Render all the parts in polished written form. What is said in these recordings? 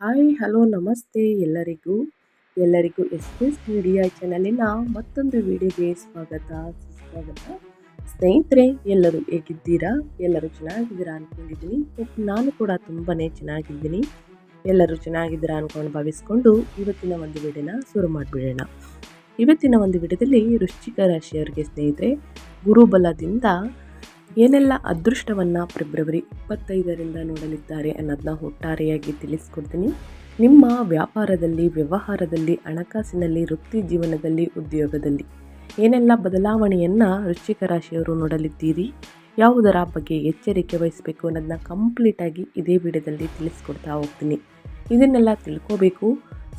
Hi hello ನಮಸ್ತೆ ಎಲ್ಲರಿಗೂ S P S media ಚಾನಲಿನ ಮತ್ತೊಂದು ವಿಡಿಯೋಗೆ ಸುಸ್ವಾಗತ. ಸ್ನೇಹಿತರೆ, ಎಲ್ಲರೂ ಹೇಗಿದ್ದೀರಾ? ಎಲ್ಲರೂ ಚೆನ್ನಾಗಿದ್ದೀರಾ ಅಂದ್ಕೊಂಡಿದ್ದೀನಿ. ನಾನು ಕೂಡ ತುಂಬಾ ಚೆನ್ನಾಗಿದ್ದೀನಿ. ಎಲ್ಲರೂ ಚೆನ್ನಾಗಿದ್ದೀರಾ ಅಂದ್ಕೊಂಡು ಭಾವಿಸ್ಕೊಂಡು ಇವತ್ತಿನ ಒಂದು ವಿಡಿಯೋನ ಶುರು ಮಾಡಿಬಿಡೋಣ. ಇವತ್ತಿನ ಒಂದು ವಿಡಿಯೋದಲ್ಲಿ ವೃಶ್ಚಿಕ ರಾಶಿಯವರಿಗೆ ಸ್ನೇಹಿತರೆ, ಗುರುಬಲದಿಂದ ಏನೆಲ್ಲ ಅದೃಷ್ಟವನ್ನು ಫೆಬ್ರವರಿ 25ರಿಂದ ನೋಡಲಿದ್ದಾರೆ ಅನ್ನೋದನ್ನ ಒಟ್ಟಾರೆಯಾಗಿ ತಿಳಿಸ್ಕೊಡ್ತೀನಿ. ನಿಮ್ಮ ವ್ಯಾಪಾರದಲ್ಲಿ, ವ್ಯವಹಾರದಲ್ಲಿ, ಹಣಕಾಸಿನಲ್ಲಿ, ವೃತ್ತಿ ಜೀವನದಲ್ಲಿ, ಉದ್ಯೋಗದಲ್ಲಿ ಏನೆಲ್ಲ ಬದಲಾವಣೆಯನ್ನು ವೃಶ್ಚಿಕ ರಾಶಿಯವರು ನೋಡಲಿದ್ದೀರಿ, ಯಾವುದರ ಬಗ್ಗೆ ಎಚ್ಚರಿಕೆ ವಹಿಸಬೇಕು ಅನ್ನೋದನ್ನ ಕಂಪ್ಲೀಟಾಗಿ ಇದೇ ವಿಡಿಯೋದಲ್ಲಿ ತಿಳಿಸ್ಕೊಡ್ತಾ ಹೋಗ್ತೀನಿ. ಇದನ್ನೆಲ್ಲ ತಿಳ್ಕೋಬೇಕು,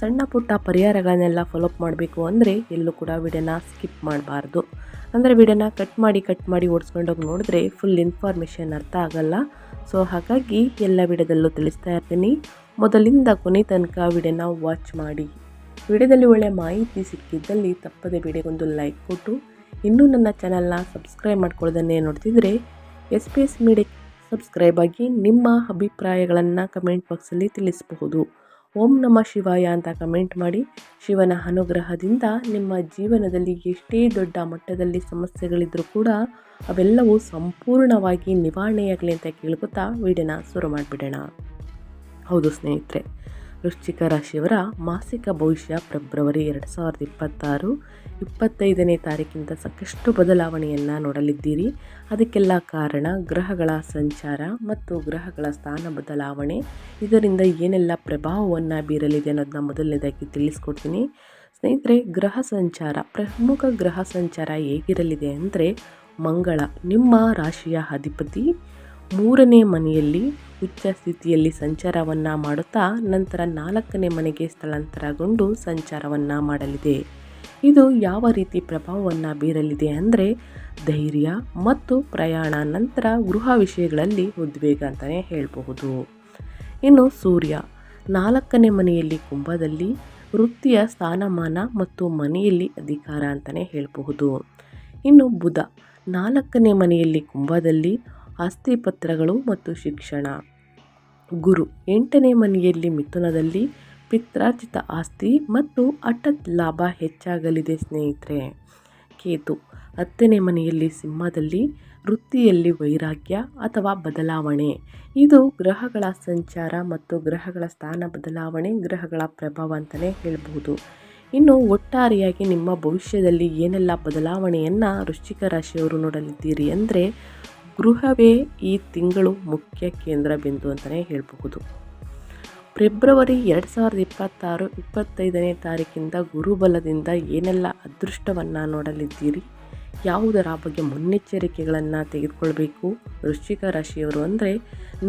ಸಣ್ಣ ಪುಟ್ಟ ಪರಿಹಾರಗಳನ್ನೆಲ್ಲ ಫಾಲೋಅಪ್ ಮಾಡಬೇಕು ಅಂದರೆ ಎಲ್ಲೂ ಕೂಡ ವಿಡಿಯೋನ ಸ್ಕಿಪ್ ಮಾಡಬಾರ್ದು. ಅಂದರೆ ವಿಡಿಯೋನ ಕಟ್ ಮಾಡಿ ಓಡಿಸ್ಕೊಂಡೋಗಿ ನೋಡಿದ್ರೆ ಫುಲ್ ಇನ್ಫಾರ್ಮೇಷನ್ ಅರ್ಥ ಆಗಲ್ಲ. ಸೊ ಹಾಗಾಗಿ ಎಲ್ಲ ವಿಡಿಯೋದಲ್ಲೂ ತಿಳಿಸ್ತಾ ಇರ್ತೀನಿ. ಮೊದಲಿಂದ ಕೊನೆ ತನಕ ವಿಡಿಯೋನ ವಾಚ್ ಮಾಡಿ. ವಿಡಿಯೋದಲ್ಲಿ ಒಳ್ಳೆಯ ಮಾಹಿತಿ ಸಿಕ್ಕಿದ್ದಲ್ಲಿ ತಪ್ಪದೆ ವಿಡಿಯೋಗೊಂದು ಲೈಕ್ ಕೊಟ್ಟು, ಇನ್ನೂ ನನ್ನ ಚಾನಲ್ನ ಸಬ್ಸ್ಕ್ರೈಬ್ ಮಾಡ್ಕೊಳ್ಳೋದನ್ನೇ ನೋಡ್ತಿದ್ರೆ SPS ಮೀಡಿಯಾ ಸಬ್ಸ್ಕ್ರೈಬ್ ಆಗಿ ನಿಮ್ಮ ಅಭಿಪ್ರಾಯಗಳನ್ನು ಕಮೆಂಟ್ ಬಾಕ್ಸಲ್ಲಿ ತಿಳಿಸಬಹುದು. ಓಂ ನಮಃ ಶಿವಾಯ ಅಂತ ಕಮೆಂಟ್ ಮಾಡಿ. ಶಿವನ ಅನುಗ್ರಹದಿಂದ ನಿಮ್ಮ ಜೀವನದಲ್ಲಿ ಎಷ್ಟೇ ದೊಡ್ಡ ಮಟ್ಟದಲ್ಲಿ ಸಮಸ್ಯೆಗಳಿದ್ರೂ ಕೂಡ ಅವೆಲ್ಲವೂ ಸಂಪೂರ್ಣವಾಗಿ ನಿವಾರಣೆಯಾಗಲಿ ಅಂತ ಕೇಳ್ಕೊತಾ ವಿಡಿಯೋನ ಶುರು ಮಾಡಿಬಿಡೋಣ. ಹೌದು ಸ್ನೇಹಿತರೆ, ವೃಶ್ಚಿಕ ರಾಶಿಯವರ ಮಾಸಿಕ ಭವಿಷ್ಯ ಫೆಬ್ರವರಿ 2026 25ನೇ ತಾರೀಕಿಂದ ಸಾಕಷ್ಟು ಬದಲಾವಣೆಯನ್ನು ನೋಡಲಿದ್ದೀರಿ. ಅದಕ್ಕೆಲ್ಲ ಕಾರಣ ಗ್ರಹಗಳ ಸಂಚಾರ ಮತ್ತು ಗ್ರಹಗಳ ಸ್ಥಾನ ಬದಲಾವಣೆ. ಇದರಿಂದ ಏನೆಲ್ಲ ಪ್ರಭಾವವನ್ನು ಬೀರಲಿದೆ ಅನ್ನೋದನ್ನ ಮೊದಲನೇದಾಗಿ ತಿಳಿಸ್ಕೊಡ್ತೀನಿ. ಸ್ನೇಹಿತರೆ, ಪ್ರಮುಖ ಗ್ರಹ ಸಂಚಾರ ಹೇಗಿರಲಿದೆ ಅಂದರೆ, ಮಂಗಳ ನಿಮ್ಮ ರಾಶಿಯ ಅಧಿಪತಿ 3ನೇ ಮನೆಯಲ್ಲಿ ಉಚ್ಚ ಸ್ಥಿತಿಯಲ್ಲಿ ಸಂಚಾರವನ್ನು ಮಾಡುತ್ತಾ ನಂತರ 4ನೇ ಮನೆಗೆ ಸ್ಥಳಾಂತರಗೊಂಡು ಸಂಚಾರವನ್ನು ಮಾಡಲಿದೆ. ಇದು ಯಾವ ರೀತಿ ಪ್ರಭಾವವನ್ನು ಬೀರಲಿದೆ ಅಂದರೆ, ಧೈರ್ಯ ಮತ್ತು ಪ್ರಯಾಣ, ನಂತರ ಗೃಹ ವಿಷಯಗಳಲ್ಲಿ ಉದ್ವೇಗ ಅಂತಲೇ ಹೇಳಬಹುದು. ಇನ್ನು ಸೂರ್ಯ 4ನೇ ಮನೆಯಲ್ಲಿ ಕುಂಭದಲ್ಲಿ ವೃತ್ತಿಯ ಸ್ಥಾನಮಾನ ಮತ್ತು ಮನೆಯಲ್ಲಿ ಅಧಿಕಾರ ಅಂತಲೇ ಹೇಳಬಹುದು. ಇನ್ನು ಬುಧ 4ನೇ ಮನೆಯಲ್ಲಿ ಕುಂಭದಲ್ಲಿ ಆಸ್ತಿ ಪತ್ರಗಳು ಮತ್ತು ಶಿಕ್ಷಣ. ಗುರು 8ನೇ ಮನೆಯಲ್ಲಿ ಮಿಥುನದಲ್ಲಿ ಪಿತ್ರಾರ್ಜಿತ ಆಸ್ತಿ ಮತ್ತು ಹಠಾತ್ ಲಾಭ ಹೆಚ್ಚಾಗಲಿದೆ ಸ್ನೇಹಿತರೆ. ಕೇತು 10ನೇ ಮನೆಯಲ್ಲಿ ಸಿಂಹದಲ್ಲಿ ವೃತ್ತಿಯಲ್ಲಿ ವೈರಾಗ್ಯ ಅಥವಾ ಬದಲಾವಣೆ. ಇದು ಗ್ರಹಗಳ ಸಂಚಾರ ಮತ್ತು ಗ್ರಹಗಳ ಸ್ಥಾನ ಬದಲಾವಣೆ, ಗ್ರಹಗಳ ಪ್ರಭಾವ ಅಂತಲೇ ಹೇಳಬಹುದು. ಇನ್ನು ಒಟ್ಟಾರೆಯಾಗಿ ನಿಮ್ಮ ಭವಿಷ್ಯದಲ್ಲಿ ಏನೆಲ್ಲ ಬದಲಾವಣೆಯನ್ನು ವೃಶ್ಚಿಕ ರಾಶಿಯವರು ನೋಡಲಿದ್ದೀರಿ ಅಂದರೆ, ಗೃಹವೇ ಈ ತಿಂಗಳು ಮುಖ್ಯ ಕೇಂದ್ರ ಬಿಂದು ಅಂತಲೇ ಹೇಳಬಹುದು. ಫೆಬ್ರವರಿ 2026 25ನೇ ತಾರೀಕಿಂದ ಗುರುಬಲದಿಂದ ಏನೆಲ್ಲ ಅದೃಷ್ಟವನ್ನು ನೋಡಲಿದ್ದೀರಿ, ಯಾವುದರ ಬಗ್ಗೆ ಮುನ್ನೆಚ್ಚರಿಕೆಗಳನ್ನು ತೆಗೆದುಕೊಳ್ಬೇಕು ವೃಶ್ಚಿಕ ರಾಶಿಯವರು ಅಂದರೆ,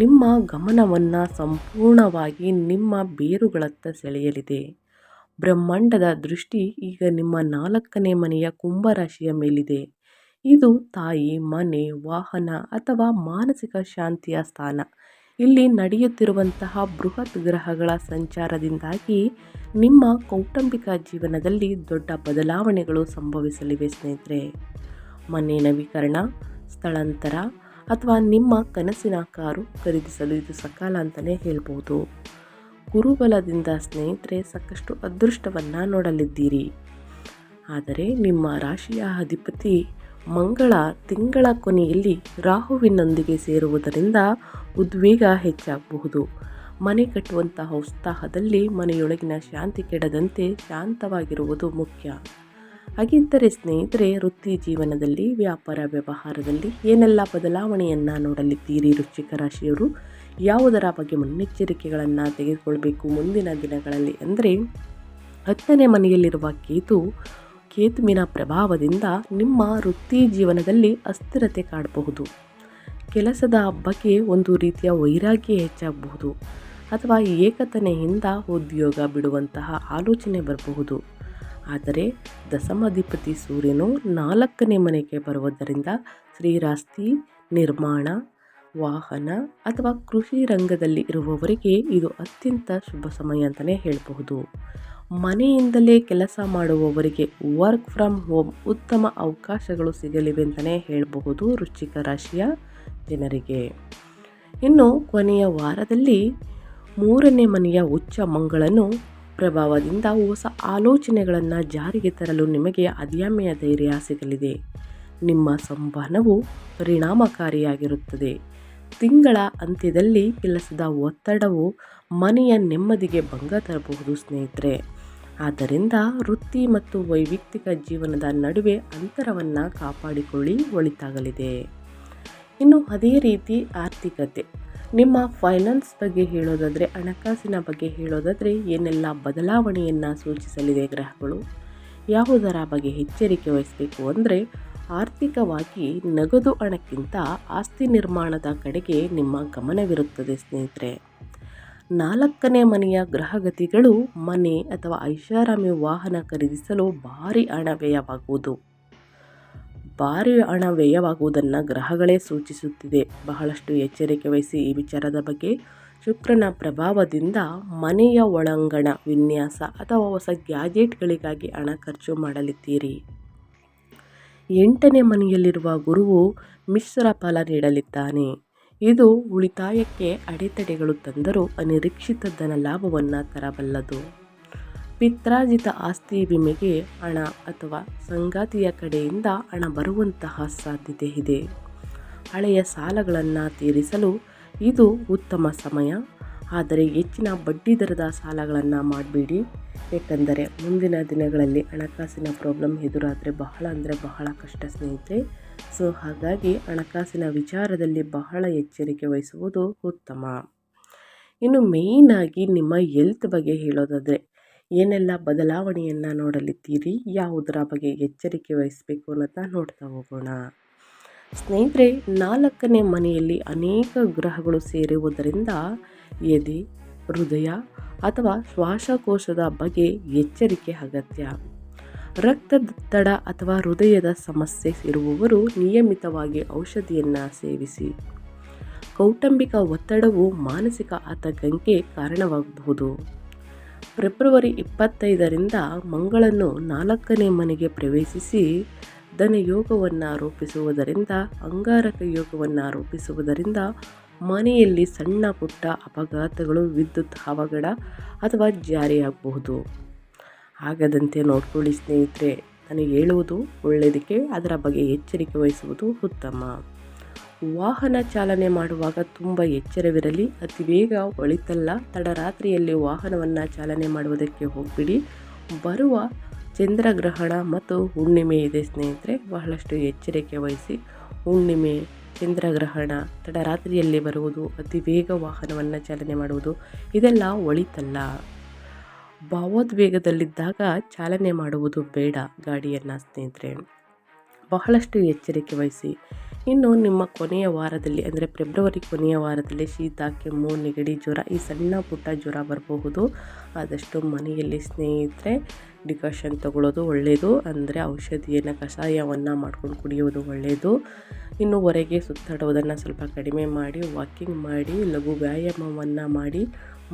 ನಿಮ್ಮ ಗಮನವನ್ನು ಸಂಪೂರ್ಣವಾಗಿ ನಿಮ್ಮ ಬೇರುಗಳತ್ತ ಸೆಳೆಯಲಿದೆ. ಬ್ರಹ್ಮಾಂಡದ ದೃಷ್ಟಿ ಈಗ ನಿಮ್ಮ 4ನೇ ಮನೆಯ ಕುಂಭರಾಶಿಯ ಮೇಲಿದೆ. ಇದು ತಾಯಿ, ಮನೆ, ವಾಹನ ಅಥವಾ ಮಾನಸಿಕ ಶಾಂತಿಯ ಸ್ಥಾನ. ಇಲ್ಲಿ ನಡೆಯುತ್ತಿರುವಂತಹ ಬೃಹತ್ ಗ್ರಹಗಳ ಸಂಚಾರದಿಂದಾಗಿ ನಿಮ್ಮ ಕೌಟುಂಬಿಕ ಜೀವನದಲ್ಲಿ ದೊಡ್ಡ ಬದಲಾವಣೆಗಳು ಸಂಭವಿಸಲಿವೆ ಸ್ನೇಹಿತರೆ. ಮನೆ ನವೀಕರಣ, ಸ್ಥಳಾಂತರ ಅಥವಾ ನಿಮ್ಮ ಕನಸಿನ ಕಾರು ಖರೀದಿಸಲು ಇದು ಸಕಾಲ ಅಂತಲೇ ಹೇಳ್ಬೋದು. ಗುರುಬಲದಿಂದ ಸ್ನೇಹಿತರೆ ಸಾಕಷ್ಟು ಅದೃಷ್ಟವನ್ನು ನೋಡಲಿದ್ದೀರಿ. ಆದರೆ ನಿಮ್ಮ ರಾಶಿಯ ಅಧಿಪತಿ ಮಂಗಳ ತಿಂಗಳ ಕೊನೆಯಲ್ಲಿ ರಾಹುವಿನೊಂದಿಗೆ ಸೇರುವುದರಿಂದ ಉದ್ವೇಗ ಹೆಚ್ಚಾಗಬಹುದು. ಮನೆ ಕಟ್ಟುವಂತಹ ಉತ್ಸಾಹದಲ್ಲಿ ಮನೆಯೊಳಗಿನ ಶಾಂತಿ ಕೆಡದಂತೆ ಶಾಂತವಾಗಿರುವುದು ಮುಖ್ಯ. ಹಾಗಿದ್ದರೆ ಸ್ನೇಹಿತರೆ, ವೃತ್ತಿ ಜೀವನದಲ್ಲಿ, ವ್ಯಾಪಾರ ವ್ಯವಹಾರದಲ್ಲಿ ಏನೆಲ್ಲ ಬದಲಾವಣೆಯನ್ನು ನೋಡಲಿದ್ದೀರಿ ವೃಶ್ಚಿಕ ರಾಶಿಯವರು, ಯಾವುದರ ಬಗ್ಗೆ ಮುನ್ನೆಚ್ಚರಿಕೆಗಳನ್ನು ತೆಗೆದುಕೊಳ್ಬೇಕು ಮುಂದಿನ ದಿನಗಳಲ್ಲಿ ಅಂದರೆ, 10ನೇ ಮನೆಯಲ್ಲಿರುವ ಕೇತುವಿನ ಪ್ರಭಾವದಿಂದ ನಿಮ್ಮ ವೃತ್ತಿ ಜೀವನದಲ್ಲಿ ಅಸ್ಥಿರತೆ ಕಾಡಬಹುದು. ಕೆಲಸದ ಬಗ್ಗೆ ಒಂದು ರೀತಿಯ ವೈರಾಗ್ಯ ಹೆಚ್ಚಾಗಬಹುದು ಅಥವಾ ಏಕತನೆಯಿಂದ ಉದ್ಯೋಗ ಬಿಡುವಂತಹ ಆಲೋಚನೆ ಬರಬಹುದು. ಆದರೆ ದಶಮಾಧಿಪತಿ ಸೂರ್ಯನು 4ನೇ ಮನೆಗೆ ಬರುವುದರಿಂದ ಸ್ಥಿರಾಸ್ತಿ ನಿರ್ಮಾಣ, ವಾಹನ ಅಥವಾ ಕೃಷಿ ರಂಗದಲ್ಲಿ ಇರುವವರಿಗೆ ಇದು ಅತ್ಯಂತ ಶುಭ ಸಮಯ ಅಂತಲೇ ಹೇಳಬಹುದು. ಮನೆಯಿಂದಲೇ ಕೆಲಸ ಮಾಡುವವರಿಗೆ ವರ್ಕ್ ಫ್ರಮ್ ಹೋಮ್ ಉತ್ತಮ ಅವಕಾಶಗಳು ಸಿಗಲಿವೆ ಅಂತಲೇ ಹೇಳಬಹುದು ವೃಶ್ಚಿಕ ರಾಶಿಯ ಜನರಿಗೆ. ಇನ್ನು ಕೊನೆಯ ವಾರದಲ್ಲಿ ಮೂರನೇ ಮನೆಯ ಉಚ್ಚ ಮಂಗಳನು ಪ್ರಭಾವದಿಂದ ಹೊಸ ಆಲೋಚನೆಗಳನ್ನು ಜಾರಿಗೆ ತರಲು ನಿಮಗೆ ಅದಮ್ಯ ಧೈರ್ಯ ಸಿಗಲಿದೆ. ನಿಮ್ಮ ಸಂವಹನವು ಪರಿಣಾಮಕಾರಿಯಾಗಿರುತ್ತದೆ. ತಿಂಗಳ ಅಂತ್ಯದಲ್ಲಿ ಕೆಲಸದ ಒತ್ತಡವು ಮನೆಯ ನೆಮ್ಮದಿಗೆ ಭಂಗ ತರಬಹುದು ಸ್ನೇಹಿತರೆ. ಆದ್ದರಿಂದ ವೃತ್ತಿ ಮತ್ತು ವೈಯಕ್ತಿಕ ಜೀವನದ ನಡುವೆ ಅಂತರವನ್ನು ಕಾಪಾಡಿಕೊಳ್ಳಿ, ಒಳಿತಾಗಲಿದೆ. ಇನ್ನು ಅದೇ ರೀತಿ ಆರ್ಥಿಕತೆ, ನಿಮ್ಮ ಫೈನಾನ್ಸ್ ಬಗ್ಗೆ ಹೇಳೋದಾದರೆ, ಹಣಕಾಸಿನ ಬಗ್ಗೆ ಹೇಳೋದಾದರೆ ಏನೆಲ್ಲ ಬದಲಾವಣೆಯನ್ನು ಸೂಚಿಸಲಿದೆ ಗ್ರಹಗಳು, ಯಾವುದರ ಬಗ್ಗೆ ಎಚ್ಚರಿಕೆ ವಹಿಸಬೇಕು ಅಂದರೆ, ಆರ್ಥಿಕವಾಗಿ ನಗದು ಹಣಕ್ಕಿಂತ ಆಸ್ತಿ ನಿರ್ಮಾಣದ ಕಡೆಗೆ ನಿಮ್ಮ ಗಮನವಿರುತ್ತದೆ ಸ್ನೇಹಿತರೆ. 4ನೇ ಮನೆಯ ಗ್ರಹಗತಿಗಳು ಮನೆ ಅಥವಾ ಐಷಾರಾಮಿ ವಾಹನ ಖರೀದಿಸಲು ಭಾರಿ ಹಣ ವ್ಯಯವಾಗುವುದನ್ನು ಗ್ರಹಗಳೇ ಸೂಚಿಸುತ್ತಿದೆ. ಬಹಳಷ್ಟು ಎಚ್ಚರಿಕೆ ವಹಿಸಿ ಈ ವಿಚಾರದ ಬಗ್ಗೆ. ಶುಕ್ರನ ಪ್ರಭಾವದಿಂದ ಮನೆಯ ಒಳಾಂಗಣ ವಿನ್ಯಾಸ ಅಥವಾ ಹೊಸ ಗ್ಯಾಜೆಟ್ಗಳಿಗಾಗಿ ಹಣ ಖರ್ಚು ಮಾಡಲಿದ್ದೀರಿ. 8ನೇ ಮನೆಯಲ್ಲಿರುವ ಗುರುವು ಮಿಶ್ರ ಫಲ ನೀಡಲಿದ್ದಾನೆ. ಇದು ಉಳಿತಾಯಕ್ಕೆ ಅಡೆತಡೆಗಳು ತಂದರೂ ಅನಿರೀಕ್ಷಿತ ಧನ ಲಾಭವನ್ನು ತರಬಲ್ಲದು. ಪಿತ್ರಾರ್ಜಿತ ಆಸ್ತಿ ವಿಮೆಗೆ ಹಣ ಅಥವಾ ಸಂಗಾತಿಯ ಕಡೆಯಿಂದ ಹಣ ಬರುವಂತಹ ಸಾಧ್ಯತೆ ಇದೆ. ಹಳೆಯ ಸಾಲಗಳನ್ನು ತೀರಿಸಲು ಇದು ಉತ್ತಮ ಸಮಯ. ಆದರೆ ಹೆಚ್ಚಿನ ಬಡ್ಡಿ ದರದ ಸಾಲಗಳನ್ನು ಮಾಡಬೇಡಿ, ಏಕೆಂದರೆ ಮುಂದಿನ ದಿನಗಳಲ್ಲಿ ಹಣಕಾಸಿನ ಪ್ರಾಬ್ಲಮ್ ಎದುರಾದರೆ ಬಹಳ ಕಷ್ಟ ಸ್ನೇಹಿತರೆ. ಸೊ ಹಾಗಾಗಿ ಹಣಕಾಸಿನ ವಿಚಾರದಲ್ಲಿ ಬಹಳ ಎಚ್ಚರಿಕೆ ವಹಿಸುವುದು ಉತ್ತಮ. ಇನ್ನು ಮೇಯ್ನಾಗಿ ನಿಮ್ಮ ಹೆಲ್ತ್ ಬಗ್ಗೆ ಹೇಳೋದಾದರೆ ಏನೆಲ್ಲ ಬದಲಾವಣೆಯನ್ನು ನೋಡಲಿದ್ದೀರಿ, ಯಾವುದರ ಬಗ್ಗೆ ಎಚ್ಚರಿಕೆ ವಹಿಸಬೇಕು ಅನ್ನೋದನ್ನ ನೋಡ್ತಾ ಹೋಗೋಣ. ಸ್ನೇಹಿತರೆ, 4ನೇ ಮನೆಯಲ್ಲಿ ಅನೇಕ ಗ್ರಹಗಳು ಸೇರುವುದರಿಂದ ಎದೆ, ಹೃದಯ ಅಥವಾ ಶ್ವಾಸಕೋಶದ ಬಗ್ಗೆ ಎಚ್ಚರಿಕೆ ಅಗತ್ಯ. ರಕ್ತದೊತ್ತಡ ಅಥವಾ ಹೃದಯದ ಸಮಸ್ಯೆ ಇರುವವರು ನಿಯಮಿತವಾಗಿ ಔಷಧಿಯನ್ನು ಸೇವಿಸಿ. ಕೌಟುಂಬಿಕ ಒತ್ತಡವು ಮಾನಸಿಕ ಆತಂಕಕ್ಕೆ ಕಾರಣವಾಗಬಹುದು. ಫೆಬ್ರವರಿ 25ರಿಂದ ಮಂಗಳನು 4ನೇ ಮನೆಗೆ ಪ್ರವೇಶಿಸಿ ಧನಯೋಗವನ್ನು ರೂಪಿಸುವುದರಿಂದ, ಅಂಗಾರಕ ಯೋಗವನ್ನು ರೂಪಿಸುವುದರಿಂದ ಮನೆಯಲ್ಲಿ ಸಣ್ಣ ಪುಟ್ಟ ಅಪಘಾತಗಳು, ವಿದ್ಯುತ್ ಅವಘಡ ಅಥವಾ ಜಾರಿಯಾಗಬಹುದು. ಆಗದಂತೆ ನೋಡ್ಕೊಳ್ಳಿ ಸ್ನೇಹಿತರೆ. ನಾನು ಹೇಳುವುದು ಒಳ್ಳೆಯದಕ್ಕೆ, ಅದರ ಬಗ್ಗೆ ಎಚ್ಚರಿಕೆ ವಹಿಸುವುದು ಉತ್ತಮ. ವಾಹನ ಚಾಲನೆ ಮಾಡುವಾಗ ತುಂಬ ಎಚ್ಚರವಿರಲಿ. ಅತಿ ವೇಗ ಒಳಿತಲ್ಲ. ತಡರಾತ್ರಿಯಲ್ಲಿ ವಾಹನವನ್ನು ಚಾಲನೆ ಮಾಡುವುದಕ್ಕೆ ಹೋಗಬೇಡಿ. ಬರುವ ಚಂದ್ರಗ್ರಹಣ ಮತ್ತು ಹುಣ್ಣಿಮೆ ಇದೆ ಸ್ನೇಹಿತರೆ, ಬಹಳಷ್ಟು ಎಚ್ಚರಿಕೆ ವಹಿಸಿ. ಹುಣ್ಣಿಮೆ, ಚಂದ್ರಗ್ರಹಣ, ತಡರಾತ್ರಿಯಲ್ಲಿ ಬರುವುದು, ಅತಿ ವೇಗ ವಾಹನವನ್ನು ಚಾಲನೆ ಮಾಡುವುದು ಇದೆಲ್ಲ ಒಳಿತಲ್ಲ. ಭಾವೋದ್ವೇಗದಲ್ಲಿದ್ದಾಗ ಚಾಲನೆ ಮಾಡುವುದು ಬೇಡ ಗಾಡಿಯನ್ನು ಸ್ನೇಹಿತರೆ. ಬಹಳಷ್ಟು ಎಚ್ಚರಿಕೆ ವಹಿಸಿ. ಇನ್ನು ನಿಮ್ಮ ಕೊನೆಯ ವಾರದಲ್ಲಿ ಅಂದರೆ ಫೆಬ್ರವರಿ ಕೊನೆಯ ವಾರದಲ್ಲಿ ಶೀತ, ಕೆಮ್ಮು, ನೆಗಡಿ, ಜ್ವರ, ಈ ಸಣ್ಣ ಪುಟ್ಟ ಜ್ವರ ಬರಬಹುದು. ಆದಷ್ಟು ಮನೆಯಲ್ಲಿ ಸ್ನೇಹಿತರೆ ಡಿಕಾಷನ್ ತಗೊಳ್ಳೋದು ಒಳ್ಳೆಯದು. ಅಂದರೆ ಔಷಧಿಯನ್ನು ಕಷಾಯವನ್ನು ಮಾಡ್ಕೊಂಡು ಕುಡಿಯೋದು ಒಳ್ಳೆಯದು. ಇನ್ನು ಹೊರಗೆ ಸುತ್ತಾಡೋದನ್ನು ಸ್ವಲ್ಪ ಕಡಿಮೆ ಮಾಡಿ, ವಾಕಿಂಗ್ ಮಾಡಿ, ಲಘು ವ್ಯಾಯಾಮವನ್ನು ಮಾಡಿ,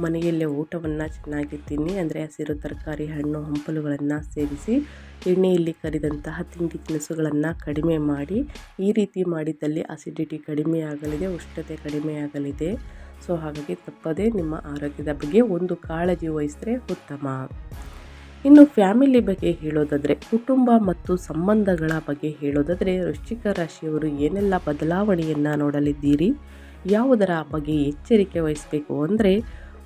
ಮನೆಯಲ್ಲೇ ಊಟವನ್ನು ಚೆನ್ನಾಗಿ ತಿನ್ನಿ. ಅಂದರೆ ಹಸಿರು ತರಕಾರಿ, ಹಣ್ಣು ಹಂಪಲುಗಳನ್ನು ಸೇವಿಸಿ, ಎಣ್ಣೆಯಲ್ಲಿ ಕರಿದಂತಹ ತಿಂಡಿ ತಿನಿಸುಗಳನ್ನು ಕಡಿಮೆ ಮಾಡಿ. ಈ ರೀತಿ ಮಾಡಿದಲ್ಲಿ ಅಸಿಡಿಟಿ ಕಡಿಮೆ ಆಗಲಿದೆ, ಉಷ್ಣತೆ ಕಡಿಮೆ ಆಗಲಿದೆ. ಸೊ ಹಾಗಾಗಿ ತಪ್ಪದೇ ನಿಮ್ಮ ಆರೋಗ್ಯದ ಬಗ್ಗೆ ಒಂದು ಕಾಳಜಿ ವಹಿಸಿದ್ರೆ ಉತ್ತಮ. ಇನ್ನು ಫ್ಯಾಮಿಲಿ ಬಗ್ಗೆ ಹೇಳೋದಾದರೆ, ಕುಟುಂಬ ಮತ್ತು ಸಂಬಂಧಗಳ ಬಗ್ಗೆ ಹೇಳೋದಾದರೆ, ವೃಶ್ಚಿಕ ರಾಶಿಯವರು ಏನೆಲ್ಲ ಬದಲಾವಣೆಯನ್ನು ನೋಡಲಿದ್ದೀರಿ, ಯಾವುದರ ಬಗ್ಗೆ ಎಚ್ಚರಿಕೆ ವಹಿಸಬೇಕು ಅಂದರೆ,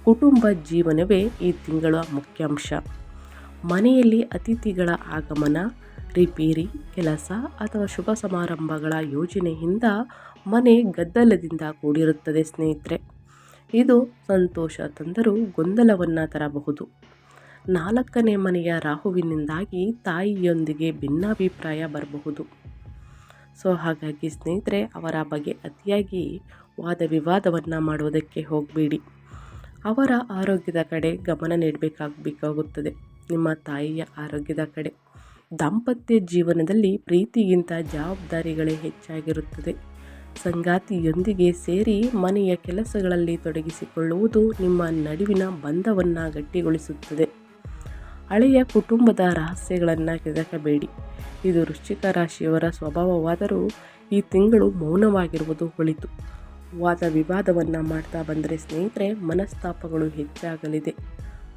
ಕುಟುಂಬ ಜೀವನವೇ ಈ ತಿಂಗಳ ಮುಖ್ಯಾಂಶ. ಮನೆಯಲ್ಲಿ ಅತಿಥಿಗಳ ಆಗಮನ, ರಿಪೇರಿ ಕೆಲಸ ಅಥವಾ ಶುಭ ಸಮಾರಂಭಗಳ ಯೋಜನೆಯಿಂದ ಮನೆ ಗದ್ದಲದಿಂದ ಕೂಡಿರುತ್ತದೆ ಸ್ನೇಹಿತರೆ. ಇದು ಸಂತೋಷ ತಂದರೂ ಗೊಂದಲವನ್ನು ತರಬಹುದು. 4ನೇ ಮನೆಯ ರಾಹುವಿನಿಂದಾಗಿ ತಾಯಿಯೊಂದಿಗೆ ಭಿನ್ನಾಭಿಪ್ರಾಯ ಬರಬಹುದು. ಸೊ ಹಾಗಾಗಿ ಸ್ನೇಹಿತರೆ, ಅವರ ಬಗ್ಗೆ ಅತಿಯಾಗಿ ವಾದ ವಿವಾದವನ್ನು ಮಾಡುವುದಕ್ಕೆ ಹೋಗಬೇಡಿ. ಅವರ ಆರೋಗ್ಯದ ಕಡೆ ಗಮನ ನೀಡಬೇಕಾಗುತ್ತದೆ, ನಿಮ್ಮ ತಾಯಿಯ ಆರೋಗ್ಯದ ಕಡೆ. ದಾಂಪತ್ಯ ಜೀವನದಲ್ಲಿ ಪ್ರೀತಿಗಿಂತ ಜವಾಬ್ದಾರಿಗಳೇ ಹೆಚ್ಚಾಗಿರುತ್ತದೆ. ಸಂಗಾತಿಯೊಂದಿಗೆ ಸೇರಿ ಮನೆಯ ಕೆಲಸಗಳಲ್ಲಿ ತೊಡಗಿಸಿಕೊಳ್ಳುವುದು ನಿಮ್ಮ ನಡುವಿನ ಬಂಧವನ್ನು ಗಟ್ಟಿಗೊಳಿಸುತ್ತದೆ. ಹಳೆಯ ಕುಟುಂಬದ ರಹಸ್ಯಗಳನ್ನು ಕೆದಕಬೇಡಿ. ಇದು ವೃಶ್ಚಿಕ ರಾಶಿಯವರ ಸ್ವಭಾವವಾದರೂ ಈ ತಿಂಗಳು ಮೌನವಾಗಿರುವುದು ಒಳಿತು. ವಾದ ವಿವಾದವನ್ನು ಮಾಡ್ತಾ ಬಂದರೆ ಸ್ನೇಹಿತರೆ ಮನಸ್ತಾಪಗಳು ಹೆಚ್ಚಾಗಲಿದೆ.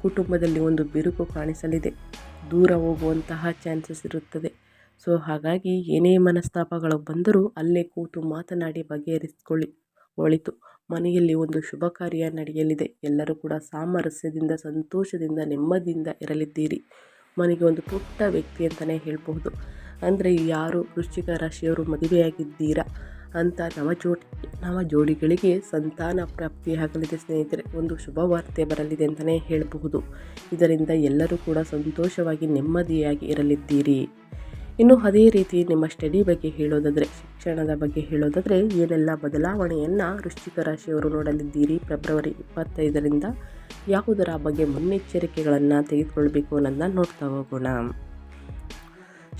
ಕುಟುಂಬದಲ್ಲಿ ಒಂದು ಬಿರುಕು ಕಾಣಿಸಲಿದೆ. ದೂರ ಹೋಗುವಂತಹ ಚಾನ್ಸಸ್ ಇರುತ್ತದೆ. ಸೊ ಹಾಗಾಗಿ ಏನೇ ಮನಸ್ತಾಪಗಳು ಬಂದರೂ ಅಲ್ಲೇ ಕೂತು ಮಾತನಾಡಿ ಬಗೆಹರಿಸಿಕೊಳ್ಳಿ. ಒಳಿತು. ಮನೆಯಲ್ಲಿ ಒಂದು ಶುಭ ಕಾರ್ಯ ನಡೆಯಲಿದೆ. ಎಲ್ಲರೂ ಕೂಡ ಸಾಮರಸ್ಯದಿಂದ, ಸಂತೋಷದಿಂದ, ನೆಮ್ಮದಿಯಿಂದ ಇರಲಿದ್ದೀರಿ. ಮನೆಗೆ ಒಂದು ಪುಟ್ಟ ವ್ಯಕ್ತಿ ಅಂತಲೇ ಹೇಳ್ಬಹುದು. ಅಂದರೆ ಯಾರು ವೃಶ್ಚಿಕ ರಾಶಿಯವರು ಮದುವೆಯಾಗಿದ್ದೀರಾ ಅಂತ ನವ ಜೋಡಿಗಳಿಗೆ ಸಂತಾನ ಪ್ರಾಪ್ತಿಯಾಗಲಿದೆ ಸ್ನೇಹಿತರೆ. ಒಂದು ಶುಭ ವಾರ್ತೆ ಬರಲಿದೆ ಅಂತಲೇ ಹೇಳಬಹುದು. ಇದರಿಂದ ಎಲ್ಲರೂ ಕೂಡ ಸಂತೋಷವಾಗಿ ನೆಮ್ಮದಿಯಾಗಿ ಇರಲಿದ್ದೀರಿ. ಇನ್ನು ಅದೇ ರೀತಿ ನಿಮ್ಮ ಸ್ಟಡಿ ಬಗ್ಗೆ ಹೇಳೋದಾದರೆ, ಶಿಕ್ಷಣದ ಬಗ್ಗೆ ಹೇಳೋದಾದರೆ ಏನೆಲ್ಲ ಬದಲಾವಣೆಯನ್ನು ವೃಶ್ಚಿಕ ರಾಶಿಯವರು ನೋಡಲಿದ್ದೀರಿ ಫೆಬ್ರವರಿ 25ರಿಂದ, ಯಾವುದರ ಬಗ್ಗೆ ಮುನ್ನೆಚ್ಚರಿಕೆಗಳನ್ನು ತೆಗೆದುಕೊಳ್ಬೇಕು ಅನ್ನೋದನ್ನ ನೋಡ್ತಾ ಹೋಗೋಣ.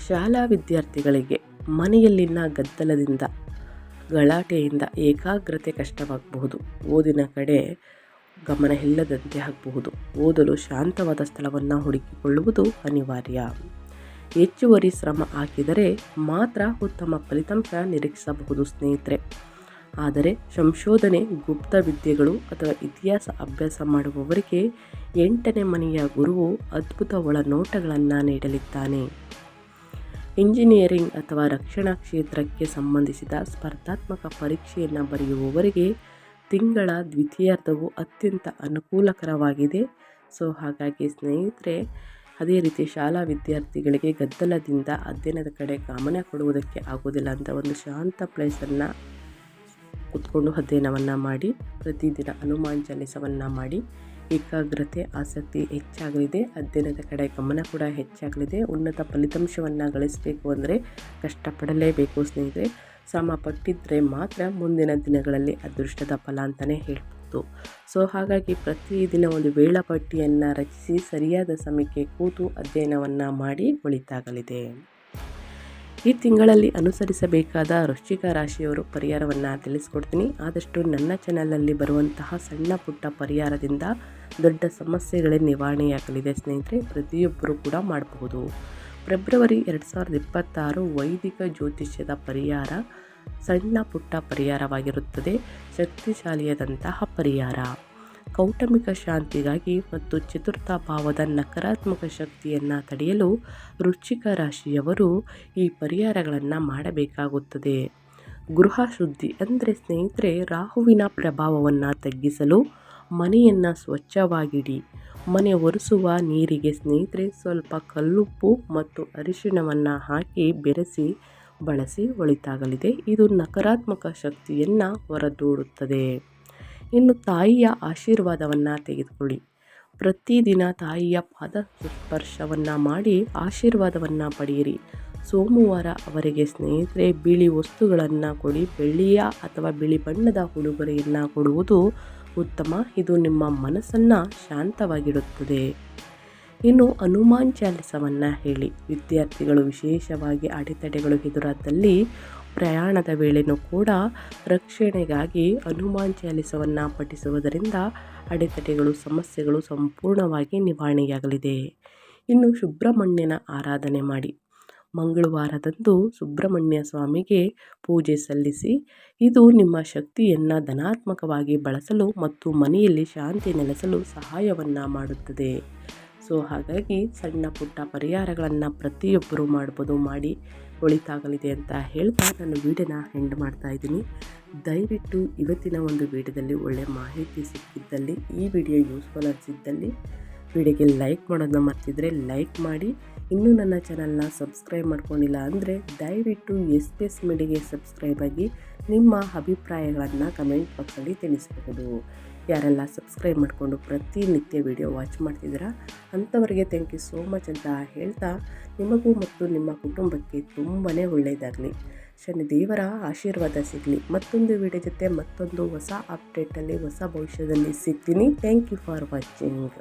ಶಾಲಾ ವಿದ್ಯಾರ್ಥಿಗಳಿಗೆ ಮನೆಯಲ್ಲಿನ ಗದ್ದಲದಿಂದ, ಗಲಾಟೆಯಿಂದ ಏಕಾಗ್ರತೆ ಕಷ್ಟವಾಗಬಹುದು. ಓದಿನ ಕಡೆ ಗಮನ ಇಲ್ಲದಂತೆ ಆಗಬಹುದು. ಓದಲು ಶಾಂತವಾದ ಸ್ಥಳವನ್ನು ಹುಡುಕಿಕೊಳ್ಳುವುದು ಅನಿವಾರ್ಯ. ಹೆಚ್ಚುವರಿ ಶ್ರಮ ಹಾಕಿದರೆ ಮಾತ್ರ ಉತ್ತಮ ಫಲಿತಾಂಶ ನಿರೀಕ್ಷಿಸಬಹುದು ಸ್ನೇಹಿತರೆ. ಆದರೆ ಸಂಶೋಧನೆ, ಗುಪ್ತ ವಿದ್ಯೆಗಳು ಅಥವಾ ಇತಿಹಾಸ ಅಭ್ಯಾಸ ಮಾಡುವವರಿಗೆ 8ನೇ ಮನೆಯ ಗುರುವು ಅದ್ಭುತ ಒಳನೋಟಗಳನ್ನು ನೀಡಲಿದ್ದಾನೆ. ಇಂಜಿನಿಯರಿಂಗ್ ಅಥವಾ ರಕ್ಷಣಾ ಕ್ಷೇತ್ರಕ್ಕೆ ಸಂಬಂಧಿಸಿದ ಸ್ಪರ್ಧಾತ್ಮಕ ಪರೀಕ್ಷೆಯನ್ನು ಬರೆಯುವವರಿಗೆ ತಿಂಗಳ ದ್ವಿತೀಯಾರ್ಧವು ಅತ್ಯಂತ ಅನುಕೂಲಕರವಾಗಿದೆ. ಸೊ ಹಾಗಾಗಿ ಸ್ನೇಹಿತರೆ, ಅದೇ ರೀತಿ ಶಾಲಾ ವಿದ್ಯಾರ್ಥಿಗಳಿಗೆ ಗದ್ದಲದಿಂದ ಅಧ್ಯಯನದ ಕಡೆ ಗಮನ ಕೊಡುವುದಕ್ಕೆ ಆಗೋದಿಲ್ಲ ಅಂತ ಒಂದು ಶಾಂತ ಪ್ಲೇಸನ್ನು ಕೂತ್ಕೊಂಡು ಅಧ್ಯಯನವನ್ನು ಮಾಡಿ, ಪ್ರತಿದಿನ ಹನುಮಾನ್ ಚಾಲಿಸವನ್ನು ಮಾಡಿ ಏಕಾಗ್ರತೆ, ಆಸಕ್ತಿ ಹೆಚ್ಚಾಗಲಿದೆ. ಅಧ್ಯಯನದ ಕಡೆ ಗಮನ ಕೂಡ ಹೆಚ್ಚಾಗಲಿದೆ. ಉನ್ನತ ಫಲಿತಾಂಶವನ್ನು ಗಳಿಸಬೇಕು ಅಂದರೆ ಕಷ್ಟಪಡಲೇಬೇಕು ಸ್ನೇಹಿತರೆ. ಶ್ರಮ ಪಟ್ಟಿದ್ದರೆ ಮಾತ್ರ ಮುಂದಿನ ದಿನಗಳಲ್ಲಿ ಅದೃಷ್ಟದ ಫಲ ಅಂತಲೇ ಹೇಳ್ಬೋದು. ಸೊ ಹಾಗಾಗಿ ಪ್ರತಿದಿನ ಒಂದು ವೇಳಾಪಟ್ಟಿಯನ್ನು ರಚಿಸಿ ಸರಿಯಾದ ಸಮಯಕ್ಕೆ ಕೂತು ಅಧ್ಯಯನವನ್ನು ಮಾಡಿ ಒಳಿತಾಗಲಿದೆ. ಈ ತಿಂಗಳಲ್ಲಿ ಅನುಸರಿಸಬೇಕಾದ ವೃಶ್ಚಿಕ ರಾಶಿಯವರು ಪರಿಹಾರವನ್ನು ತಿಳಿಸ್ಕೊಡ್ತೀನಿ. ಆದಷ್ಟು ನನ್ನ ಚಾನಲಲ್ಲಿ ಬರುವಂತಹ ಸಣ್ಣ ಪುಟ್ಟ ಪರಿಹಾರದಿಂದ ದೊಡ್ಡ ಸಮಸ್ಯೆಗಳೇ ನಿವಾರಣೆಯಾಗಲಿದೆ ಸ್ನೇಹಿತರೆ. ಪ್ರತಿಯೊಬ್ಬರೂ ಕೂಡ ಮಾಡಬಹುದು. ಫೆಬ್ರವರಿ 2026 ವೈದಿಕ ಜ್ಯೋತಿಷ್ಯದ ಪರಿಹಾರ ಸಣ್ಣ ಪುಟ್ಟ ಪರಿಹಾರವಾಗಿರುತ್ತದೆ. ಶಕ್ತಿಶಾಲಿಯಾದಂತಹ ಪರಿಹಾರ. ಕೌಟುಂಬಿಕ ಶಾಂತಿಗಾಗಿ ಮತ್ತು ಚತುರ್ಥ ಭಾವದ ನಕಾರಾತ್ಮಕ ಶಕ್ತಿಯನ್ನು ತಡೆಯಲು ವೃಶ್ಚಿಕ ರಾಶಿಯವರು ಈ ಪರಿಹಾರಗಳನ್ನು ಮಾಡಬೇಕಾಗುತ್ತದೆ. ಗೃಹ ಶುದ್ಧಿ ಅಂದರೆ ಸ್ನೇಹಿತರೆ, ರಾಹುವಿನ ಪ್ರಭಾವವನ್ನು ತಗ್ಗಿಸಲು ಮನೆಯನ್ನು ಸ್ವಚ್ಛವಾಗಿಡಿ. ಮನೆ ಒರೆಸುವ ನೀರಿಗೆ ಸ್ನೇಹಿತರೆ ಸ್ವಲ್ಪ ಕಲ್ಲುಪ್ಪು ಮತ್ತು ಅರಿಶಿಣವನ್ನು ಹಾಕಿ ಬೆರೆಸಿ ಬಳಸಿ ಒಳಿತಾಗಲಿದೆ. ಇದು ನಕಾರಾತ್ಮಕ ಶಕ್ತಿಯನ್ನು ಹೊರದೂಡುತ್ತದೆ. ಇನ್ನು ತಾಯಿಯ ಆಶೀರ್ವಾದವನ್ನು ತೆಗೆದುಕೊಳ್ಳಿ. ಪ್ರತಿದಿನ ತಾಯಿಯ ಪಾದ ಸ್ಪರ್ಶವನ್ನು ಮಾಡಿ ಆಶೀರ್ವಾದವನ್ನು ಪಡೆಯಿರಿ. ಸೋಮವಾರ ಅವರಿಗೆ ಸ್ನೇಹಿತರೆ ಬಿಳಿ ವಸ್ತುಗಳನ್ನು ಕೊಡಿ. ಬೆಳ್ಳಿಯ ಅಥವಾ ಬಿಳಿ ಬಣ್ಣದ ಉಡುಗೊರೆಯನ್ನು ಕೊಡುವುದು ಉತ್ತಮ. ಇದು ನಿಮ್ಮ ಮನಸ್ಸನ್ನು ಶಾಂತವಾಗಿಡುತ್ತದೆ. ಇನ್ನು ಹನುಮಾನ್ ಚಾಲಿಸವನ್ನು ಹೇಳಿ. ವಿದ್ಯಾರ್ಥಿಗಳು ವಿಶೇಷವಾಗಿ ಅಡೆತಡೆಗಳು ಎದುರಾದಲ್ಲಿ ಪ್ರಯಾಣದ ವೇಳೆಯೂ ಕೂಡ ರಕ್ಷಣೆಗಾಗಿ ಹನುಮಾನ್ ಚಾಲಿಸವನ್ನು ಪಠಿಸುವುದರಿಂದ ಅಡೆತಡೆಗಳು, ಸಮಸ್ಯೆಗಳು ಸಂಪೂರ್ಣವಾಗಿ ನಿವಾರಣೆಯಾಗಲಿದೆ. ಇನ್ನು ಸುಬ್ರಹ್ಮಣ್ಯನ ಆರಾಧನೆ ಮಾಡಿ. ಮಂಗಳವಾರದಂದು ಸುಬ್ರಹ್ಮಣ್ಯ ಸ್ವಾಮಿಗೆ ಪೂಜೆ ಸಲ್ಲಿಸಿ. ಇದು ನಿಮ್ಮ ಶಕ್ತಿಯನ್ನು ಧನಾತ್ಮಕವಾಗಿ ಬಳಸಲು ಮತ್ತು ಮನೆಯಲ್ಲಿ ಶಾಂತಿ ನೆಲೆಸಲು ಸಹಾಯವನ್ನು ಮಾಡುತ್ತದೆ. ಸೊ ಹಾಗಾಗಿ ಸಣ್ಣ ಪುಟ್ಟ ಪರಿಹಾರಗಳನ್ನು ಪ್ರತಿಯೊಬ್ಬರೂ ಮಾಡ್ಬೋದು. ಮಾಡಿ ಒಳಿತಾಗಲಿದೆ ಅಂತ ಹೇಳ್ತಾ ನಾನು ವಿಡಿಯೋನ ಎಂಡ್ ಮಾಡ್ತಾ ಇದ್ದೀನಿ. ದಯವಿಟ್ಟು ಇವತ್ತಿನ ಒಂದು ವಿಡಿಯೋದಲ್ಲಿ ಒಳ್ಳೆಯ ಮಾಹಿತಿ ಸಿಕ್ಕಿದ್ದಲ್ಲಿ, ಈ ವಿಡಿಯೋ ಯೂಸ್ಫುಲ್ ಅನಿಸಿದ್ದಲ್ಲಿ ವಿಡಿಯೋಗೆ ಲೈಕ್ ಮಾಡೋದನ್ನ ಮರ್ತಿದ್ರೆ ಲೈಕ್ ಮಾಡಿ. ಇನ್ನೂ ನನ್ನ ಚಾನಲ್ನ ಸಬ್ಸ್ಕ್ರೈಬ್ ಮಾಡ್ಕೊಂಡಿಲ್ಲ ಅಂದರೆ ದಯವಿಟ್ಟು SPS ಮೀಡಿಯಾಗೆ ಸಬ್ಸ್ಕ್ರೈಬ್ ಆಗಿ ನಿಮ್ಮ ಅಭಿಪ್ರಾಯಗಳನ್ನು ಕಮೆಂಟ್ ಬಾಕ್ಸಲ್ಲಿ ತಿಳಿಸಬಹುದು. ಯಾರೆಲ್ಲ ಸಬ್ಸ್ಕ್ರೈಬ್ ಮಾಡಿಕೊಂಡು ಪ್ರತಿನಿತ್ಯ ವಿಡಿಯೋ ವಾಚ್ ಮಾಡ್ತಿದ್ದೀರಾ ಅಂಥವರಿಗೆ ಥ್ಯಾಂಕ್ ಯು ಸೋ ಮಚ್ ಅಂತ ಹೇಳ್ತಾ, ನಿಮಗೂ ಮತ್ತು ನಿಮ್ಮ ಕುಟುಂಬಕ್ಕೆ ತುಂಬಾ ಒಳ್ಳೆಯದಾಗಲಿ, ಶನಿದೇವರ ಆಶೀರ್ವಾದ ಸಿಗಲಿ. ಮತ್ತೊಂದು ವಿಡಿಯೋ ಜೊತೆ ಮತ್ತೊಂದು ಹೊಸ ಅಪ್ಡೇಟಲ್ಲಿ, ಹೊಸ ಭವಿಷ್ಯದಲ್ಲಿ ಸಿಗ್ತೀನಿ. Thank you for watching.